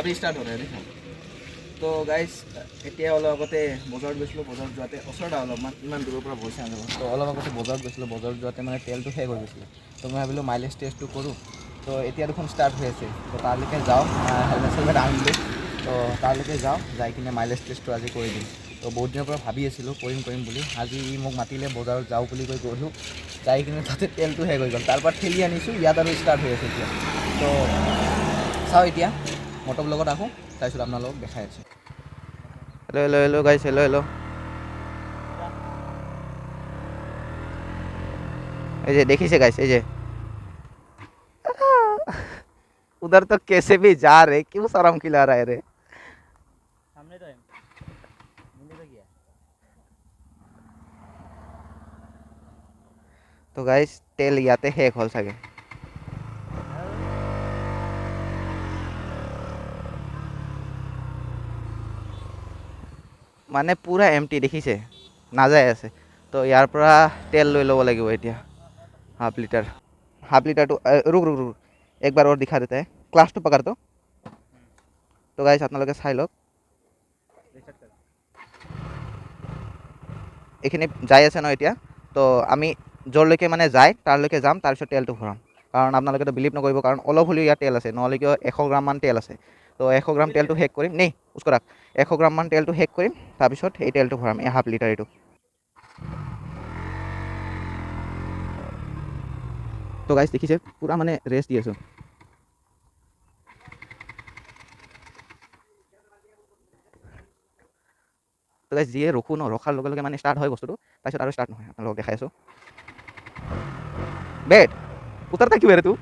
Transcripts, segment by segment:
अभी स्टार्ट हो रहा है देखो। तो गाइस এতিয়া অলপ আগতে বজাৰত গৈছিলোঁ, বজাৰত যোৱাতে ওচৰতে অলপমান ইমান দূৰৰ পৰা ভইচ আনিব। তো অলপ আগতে বজাৰত গৈছিলোঁ, বজাৰত যোৱাতে মানে তেলটো শেষ হৈ গৈছিলে। তো মই ভাবিলোঁ মাইলেজ টেষ্টটো কৰোঁ। তো এতিয়া দেখোন ষ্টাৰ্ট হৈ আছে। তো তাৰলৈকে যাওঁ, হেলমেট চেলমেট আনিলোঁ। তো তাৰলৈকে যাওঁ, যাই কিনে মাইলেজ টেষ্টটো আজি কৰি দিম। তো বহুত দিনৰ পৰা ভাবি আছিলোঁ কৰিম বুলি। আজি মোক মাতিলে বজাৰত যাওঁ বুলি কৈ গ'লোঁ, যাই কিনে তাতে তেলটো শেষ হৈ গ'ল। তাৰপৰা ঠেলি আনিছোঁ, ইয়াত আৰু ষ্টাৰ্ট হৈ আছে এতিয়া। তো চাওঁ এতিয়া মটৰ ব্লগত আহোঁ, তাৰপিছত আপোনালোকক দেখাই আছোঁ। हेलो गाइस, हेलो এই যে দেখিছে गाइस, এই যে उधर तो कैसे भी जा रहे, क्यों शर्म खिला रहा है रे। सामने तो है, मुझे तो किया। तो गाइस तेल ইয়াতে শেষ হ'ল চাগে। মানে পুৰা এমটি দেখিছে, নাযায় আছে। তো ইয়াৰ পৰা তেল লৈ ল'ব লাগিব এতিয়া हाफ लीटर तो रुक रुक रुक एक बार और दिखा देता है, क्लास तो पकड़ तो गाइस আপোনালোকে চাই লওক, এইখিনি যাই আছে ন এতিয়া। তো আমি য'লৈকে মানে যায় তাৰলৈকে যাম, তাৰপিছত তেলটো ভৰাম। কাৰণ আপোনালোকেতো বিলিভ নকৰিব, কাৰণ অলপ হ'লেও ইয়াত তেল আছে, নহ'লে কিয় 100 গ্ৰামমান তেল আছে। তো 100 গ্ৰাম তেলটো শেষ কৰিম, নেই উস্কো ৰাখ, 100 গ্ৰামমান তেলটো শেষ কৰিম, তাৰপিছত এই তেলটো ভৰাম, এই হাফ লিটাৰ এইটো। তো গাইছ দেখিছে পুৰা মানে ৰেষ্ট দি আছোঁ। তো গাইছ যিয়ে ৰখোঁ ন, ৰখাৰ লগে লগে মানে ষ্টাৰ্ট হয় বস্তুটো, তাৰপিছত আৰু ষ্টাৰ্ট নহয়। আপোনালোকক দেখাই আছোঁ। বেট উতৰতা কিউ হে তু।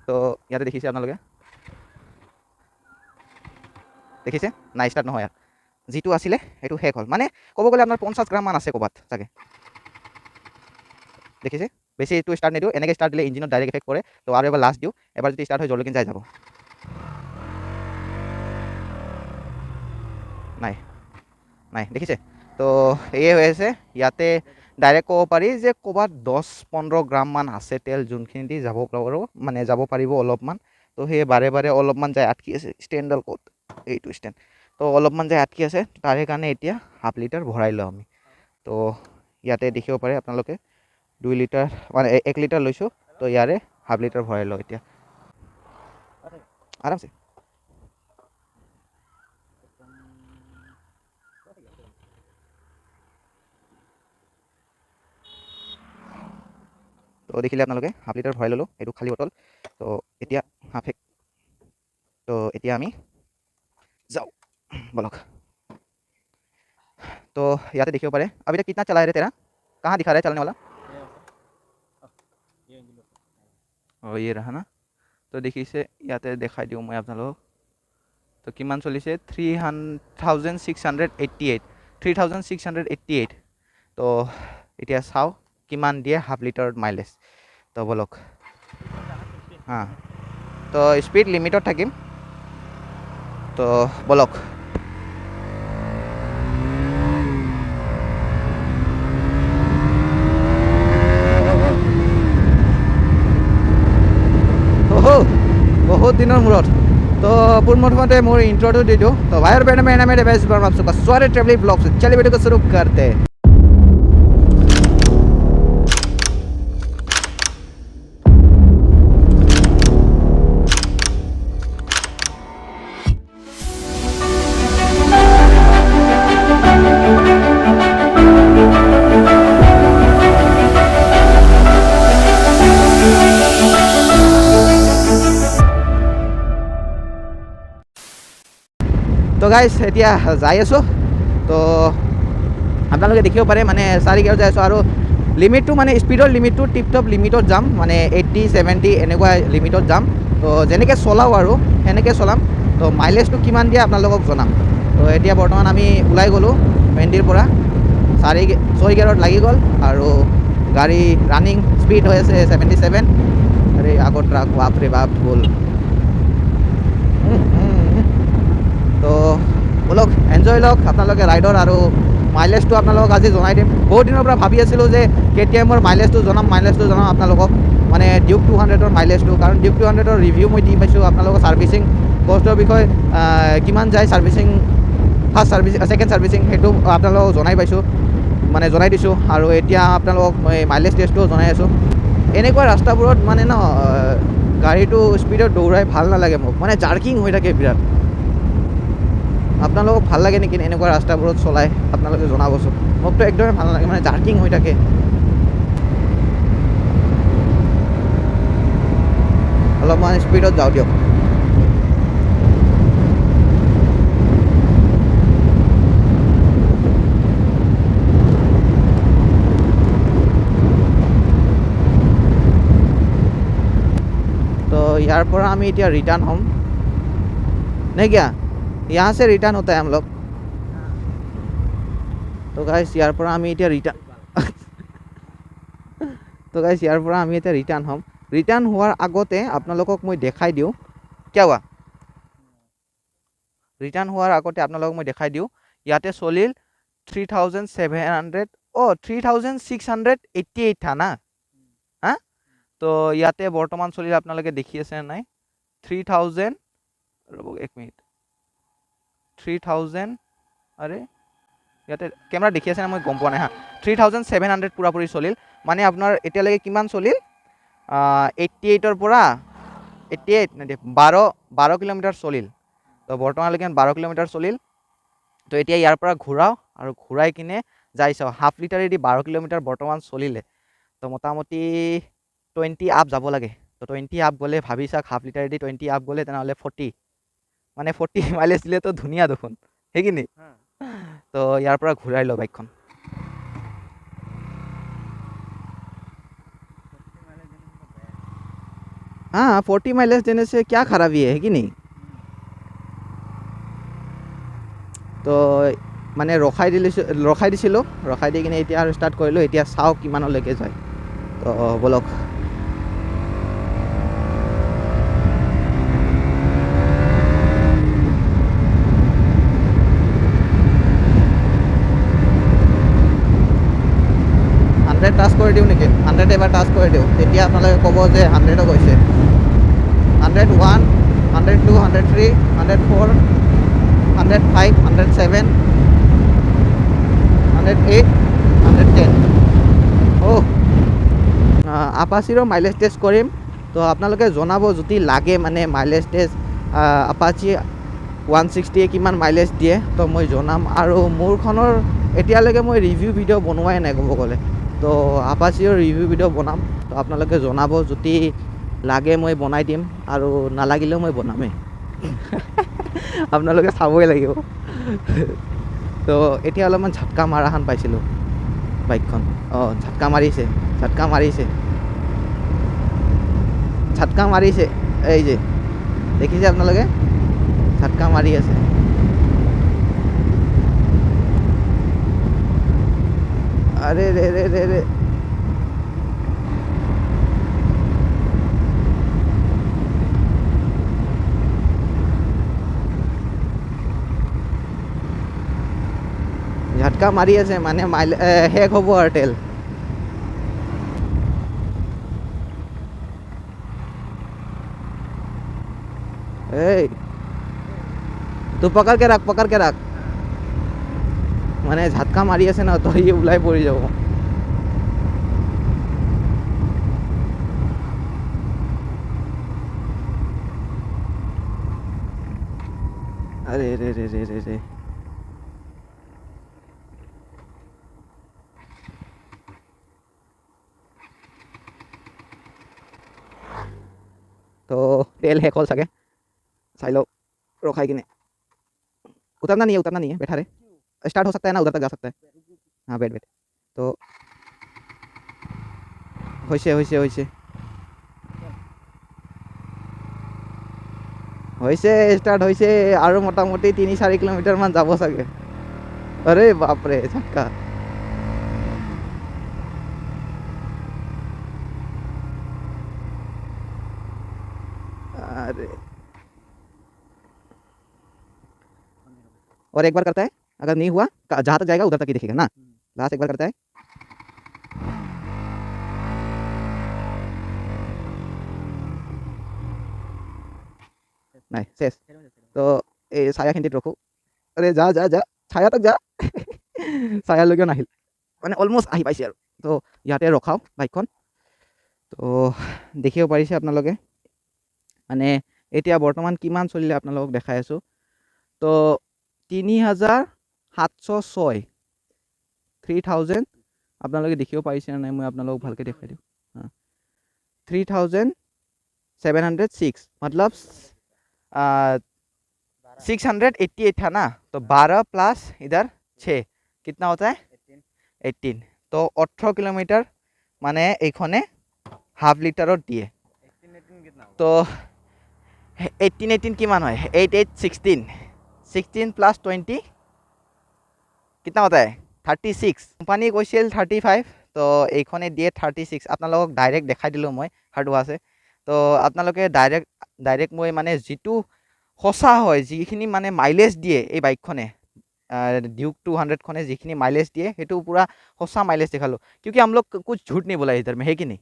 তো ইয়াতে দেখিছে আপোনালোকে, দেখিছে নাই ষ্টাৰ্ট নহয় ইয়াত। যিটো আছিলে সেইটো শেষ হ'ল, মানে ক'ব গ'লে আপোনাৰ 50 গ্ৰামমান আছে ক'ৰবাত চাগে। দেখিছে বেছি এইটো ষ্টাৰ্ট নিদিওঁ, এনেকৈ ষ্টাৰ্ট দিলে ইঞ্জিনত ডাইৰেক্ট এফেক্ট কৰে। তো আৰু এবাৰ লাষ্ট দিওঁ, এবাৰ যদি ষ্টাৰ্ট হয় জলদিকে যাই যাব। নাই নাই দেখিছে। তো এয়ে হৈ আছে ইয়াতে, ডাইৰেক্ট ক'ব পাৰি যে ক'ৰবাত 10-15 গ্ৰামমান আছে তেল, যোনখিনি দি যাব পাৰোঁ, মানে যাব পাৰিব অলপমান। তো সেই বাৰে বাৰে অলপমান যায় আটকি আছে। ষ্টেণ্ডডাল ক'ত, এইটো ষ্টেণ্ড। তো অলপমান যায় আটকি আছে, তাৰে কাৰণে এতিয়া হাফ লিটাৰ ভৰাই লওঁ আমি। তো ইয়াতে দেখিব পাৰে আপোনালোকে 2 লিটাৰ মানে 1 লিটাৰ লৈছোঁ। তো ইয়াৰে হাফ লিটাৰ ভৰাই লওঁ এতিয়া আৰামছে। তো দেখিলে আপোনালোকে হাফ লিটাৰ ভৰাই ল'লোঁ, এইটো খালী বটল। তো এতিয়া হাফ শেষ। তো এতিয়া আমি যাওঁ বলক। तो यहाँ देखिए पारे अभी तक कितना चला है रे तेरा, कहाँ दिखा रहा है चलने वाला। और ये रहा ना। तो देखिए ইয়াতে দেখাই দিওঁ মই আপোনালোকক। তো কিমান চলিছে 3688। তো এতিয়া চাওঁ কিমান দিয়ে হাফ লিটাৰত মাইলেজ। তো বলক হা, তো স্পীড লিমিটত থাকিম। তো বলক बहुत दिनों मूरत। तो पूर्णप्रथमते मोर इंट्रो दी दूँ। तो भाई और बहनों मेरा नाम है देवेश वर्मा, आप सबका स्वागत है ट्रैवलिंग ब्लॉग से। चलिए वीडियो को शुरू करते हैं। तो गाइस এতিয়া যাই আছোঁ। তো আপোনালোকে দেখিব পাৰে মানে 4 গিয়াৰত যাই আছোঁ, আৰু লিমিটটো মানে স্পীডৰ লিমিটটো টিপটপ লিমিটত যাম, মানে 80-70 এনেকুৱা লিমিটত যাম। তো যেনেকৈ চলাওঁ আৰু সেনেকৈ চলাম। তো মাইলেজটো কিমান দিয়ে আপোনালোকক জনাম। তো এতিয়া বৰ্তমান আমি ওলাই গ'লোঁ ভেন্দিৰ পৰা, 6 গিয়াৰত লাগি গ'ল, আৰু গাড়ী ৰানিং স্পীড হৈ আছে 77। আৰে আগত ট্ৰাক বাপৰে বাপ গ'ল। তো বলক এনজয় লওক আপোনালোকে ৰাইডৰ, আৰু মাইলেজটো আপোনালোকক আজি জনাই দিম। বহুত দিনৰ পৰা ভাবি আছিলোঁ যে KTM মাইলেজটো জনাম আপোনালোকক। মানে ডিউক 200ৰ মাইলেজটো, কাৰণ ডিউক 200ৰ ৰিভিউ মই দি পাইছোঁ। আপোনালোকৰ ছাৰ্ভিচিং কষ্টৰ বিষয়ে কিমান যায়, servicing first servicing second servicing সেইটো আপোনালোকক জনাই পাইছোঁ, মানে জনাই দিছোঁ। আৰু এতিয়া আপোনালোকক মই মাইলেজ টেষ্টটো জনাই আছোঁ। এনেকুৱা ৰাস্তাবোৰত মানে ন গাড়ীটো স্পীডত দৌৰাই ভাল নালাগে মোক, মানে জাৰ্কিং হৈ থাকে বিৰাট। আপোনালোকক ভাল লাগে নেকি এনেকুৱা ৰাস্তাবোৰত চলাই? আপোনালোকে জনাবচোন। মোকতো একদমেই ভাল নালাগে, মানে জাৰ্কিং হৈ থাকে। অলপমান স্পীডত যাওঁ দিয়ক। तो यार पर हम इतना रिटर्न हम नहीं क्या, यहाँ से रिटर्न होता है हम लोग। तो गाइस यार पर हम इतना रिटर्न तो गाइस यार पर हम इतना रिटर्न हम रिटर्न होवार आगते आपनालोকক मैं देखाई दिওঁ। क्या हुआ? रिटर्न होवार आगते आपनालोকক मैं देखाई दिওঁ। याते चलिल 3700 3688 था ना। हाँ, तो याते बर्तमान चलिल आपनालोके देखि आछे नाइ 3000 रब एक मिनिट 3000 अरे याते कैमरा देखि आछे ना मैं गम पोৱা নাই। हाँ 3700 पूरापूरी चलिल, माने आपनार एतियाলৈকে किमान चलिल 88 পৰা 88 नहीं 12 किलोमीटर चलिल। तो बर्तमानলৈকে 12 किलोमीटर चलिल। तो এতিয়া ইয়াৰ পৰা ঘূৰাও আৰু ঘূৰাই কিনে যাই চাওঁ হাফ লিটাৰেদি 12 किलोमीटर बर्तमान चलिले। तो मोटामुटी 20 आप যাব লাগে। तो 20 आप गले भाबी चाक हाफ लिटारेदी 20 आप गले तेनाह'ले 40 মানে 40 माइलेज दिले तो धुनिया देखुन हेकिनि। तो यार পৰা ঘূৰাই লওঁ বাইকখন। हाँ 40 माइलेज देने से क्या खराबी है कि नहीं। तो মানে ৰখাই দিছিলোঁ ৰখাই দি কিনে এতিয়া আৰু ষ্টাৰ্ট কৰিলোঁ। এতিয়া চাওঁ কিমানলৈকে যায়। তো বলক। টাচ কৰি দিওঁ নেকি? 100 এবাৰ টাচ কৰি দিওঁ, তেতিয়া আপোনালোকে ক'ব যে 100 গৈছে। 101 102 103 104 105 107 108 110 আপাচিৰো মাইলেজ টেষ্ট কৰিম। তো আপোনালোকে জনাব যদি লাগে মানে মাইলেজ টেষ্ট আপাচি 160 কিমান মাইলেজ দিয়ে তো মই জনাম। আৰু মোৰখনৰ এতিয়ালৈকে মই ৰিভিউ ভিডিঅ' বনোৱাই নাই ক'ব গ'লে। তো আপাচিৰ ৰিভিউ ভিডিঅ' বনাম। তো আপোনালোকে জনাব যদি লাগে মই বনাই দিম, আৰু নালাগিলেও মই বনামেই। আপোনালোকে চাবই লাগিব। তো এতিয়া অলপমান ঝাটকা মাৰাহান পাইছিলোঁ বাইকখন। ঝাটকা মাৰিছে এই যে দেখিছে আপোনালোকে ঝাটকা মাৰি আছে। अरे रे रे रे रे झटका मारी আছে মানে শেষ হ'ব আৰু তেল। এই तू पकड़ के रख মানে ঝাটকা মাৰি আছে ন, তো ই ওলাই পৰি যাব। अरे रे रे रे रे रे तो तेल শেষ হ'ল চাগে, চাই লওঁ ৰখাই কিনে। उतरना नहीं है बैठा रहे, स्टार्ट हो सकता है ना, उधर तक जा सकता है। हाँ बैठ तो হৈছে स्टार्ट হৈছে আৰু মোটামুটি 3-4 কিলোমিটাৰ মান যাব চাগে। अरे बाप रे झटका। अरे और एक बार करता है, अगर नहीं हुआ जहाँ तक जाएगा उधर तक ही दिखेगा ना। लास्ट एक बार करता है। নাই চেছ তো এই চায়াখিনিত ৰখোঁ আৰে যা যা যা ছায়া তাক যা ছায়ালৈকে নাহিল মানে অলমষ্ট আহি পাইছে আৰু তো ইয়াতে ৰখাওঁ বাইকখন তো দেখিব পাৰিছে আপোনালোকে মানে এতিয়া বৰ্তমান কিমান চলিলে আপোনালোকক দেখাই আছোঁ তো 3706 3000 আপোনালোকে দেখিব পাৰিছে নে নাই মই আপোনালোকক ভালকৈ দেখাই দিওঁ 3706 मतलब 688 था ना तो 12 प्लस इधर 6 कितना होता है 18 तो 18 किलोमीटर माने এইখনে হাফ লিটাৰত দিয়ে তো 18 কিমান হয় 88 16 प्लस 20 कितना होता है 36 কোম্পানী কৈছিল 35 তো এইখনে দিয়ে 36 আপোনালোকক ডাইৰেক্ট দেখাই দিলোঁ মই হাৰ্ডৱা আছে তো আপোনালোকে ডাইৰেক্ট মই মানে যিটো সঁচা হয় যিখিনি মানে মাইলেজ দিয়ে এই বাইকখনে ड्यूक 200খনে যিখিনি মাইলেজ দিয়ে সেইটো পুৰা সঁচা মাইলেজ দেখালোঁ क्योंकि हम लोग कुछ झूठ नहीं बोला इधर में है कि नहीं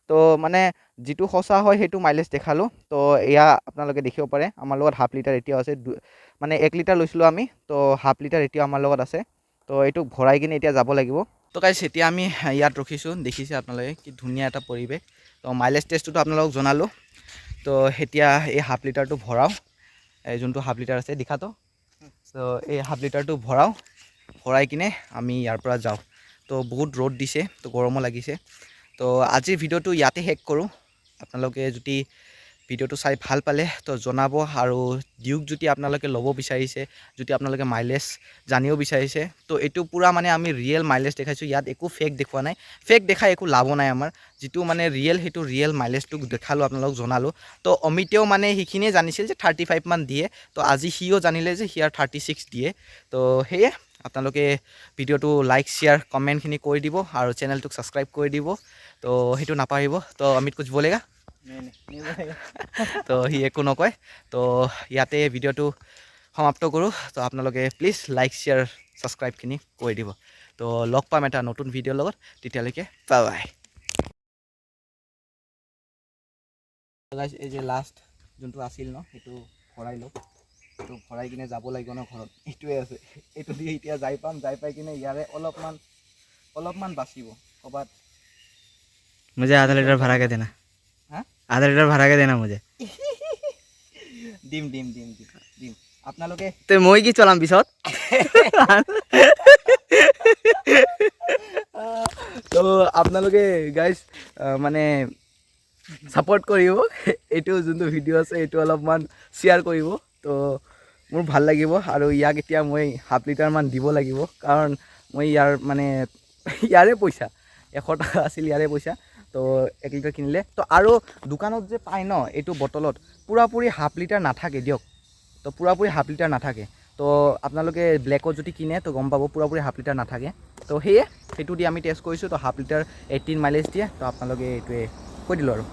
তো মানে যিটো সঁচা হয় সেইটো মাইলেজ দেখালোঁ তো এয়া আপোনালোকে দেখিব পাৰে আমাৰ লগত হাফ লিটাৰ এতিয়াও আছে মানে 1 লিটাৰ লৈছিলোঁ আমি তো হাফ লিটাৰ এতিয়াও আমাৰ লগত আছে তো এইটো ভৰাই কিনে এতিয়া যাব লাগিব তো গাইছ এতিয়া আমি ইয়াত ৰখিছোঁ দেখিছে আপোনালোকে কি ধুনীয়া এটা পৰিৱেশ তো মাইলেজ টেষ্টটো আপোনালোকক জনালোঁ তো এতিয়া এই হাফ লিটাৰটো ভৰাওঁ এই যোনটো হাফ লিটাৰ আছে দেখাতো তো এই হাফ লিটাৰটো ভৰাই কিনে আমি ইয়াৰ পৰা যাওঁ তো বহুত ৰ'দ দিছে তো গৰমো লাগিছে তো আজিৰ ভিডিঅ'টো ইয়াতে শেষ কৰোঁ আপোনালোকে যদি ভিডিঅ'টো চাই ভাল পালে তো জনাব আৰু ডিউক যদি আপোনালোকে ল'ব বিচাৰিছে যদি আপোনালোকে মাইলেজ জানিব বিচাৰিছে তো এইটো পুৰা মানে আমি ৰিয়েল মাইলেজ দেখাইছোঁ ইয়াত একো ফেক দেখুওৱা নাই ফেক দেখাই একো লাভ নাই আমাৰ যিটো মানে ৰিয়েল সেইটো ৰিয়েল মাইলেজটো দেখালোঁ আপোনালোকক জনালোঁ তো অমিতেও মানে সেইখিনিয়ে জানিছিল যে 35 মান দিয়ে তো আজি সিও জানিলে যে সিয়াৰ 36 দিয়ে তো সেয়ে আপোনালোকে ভিডিঅ'টো লাইক শ্বেয়াৰ কমেণ্টখিনি কৰি দিব আৰু চেনেলটোক ছাবস্ক্ৰাইব কৰি দিব তো সেইটো নাপাহৰিব তো অমিত কুছ বলেগা তো সি একো নকয় তো ইয়াতে ভিডিঅ'টো সমাপ্ত কৰোঁ তো আপোনালোকে প্লিজ লাইক শ্বেয়াৰ ছাবস্ক্ৰাইবখিনি কৰি দিব তো লগ পাম এটা নতুন ভিডিঅ'ৰ লগত তেতিয়ালৈকে বাই বাই গাইজ এই যে লাষ্ট যোনটো আছিল ন সেইটো ভৰাই লওঁ তো ভৰাই কিনে যাব লাগিব ন ঘৰত এইটোৱে আছে এইটো দি এতিয়া যাই পাই কিনে ইয়াৰে অলপমান বাচিব ক'ৰবাত मुझे आधा लीटर भरा के देना हाँ आधा लीटर भरा के देना मुझे দিম আপোনালোকে তো মই কি চলাম পিছত তো আপোনালোকে গাইজ মানে ছাপোৰ্ট কৰিব এইটো যোনটো ভিডিঅ' আছে এইটো অলপমান শ্বেয়াৰ কৰিব তো মোৰ ভাল লাগিব আৰু ইয়াক এতিয়া মই হাফ লিটাৰমান দিব লাগিব কাৰণ মই ইয়াৰ মানে ইয়াৰে পইচা 100 টকা আছিল ইয়াৰে পইচা তো 1 লিটাৰ কিনিলে তো আৰু দোকানত যে পায় ন এইটো বটলত পুৰাপুৰি হাফ লিটাৰ নাথাকে দিয়ক তো পুৰাপুৰি হাফ লিটাৰ নাথাকে তো আপোনালোকে ব্লেকত যদি কিনে তো গম পাব পুৰাপুৰি হাফ লিটাৰ নাথাকে তো সেয়ে সেইটো দি আমি টেষ্ট কৰিছোঁ তো হাফ লিটাৰ 18 মাইলেজ দিয়ে তো আপোনালোকে এইটোৱে কৈ দিলোঁ আৰু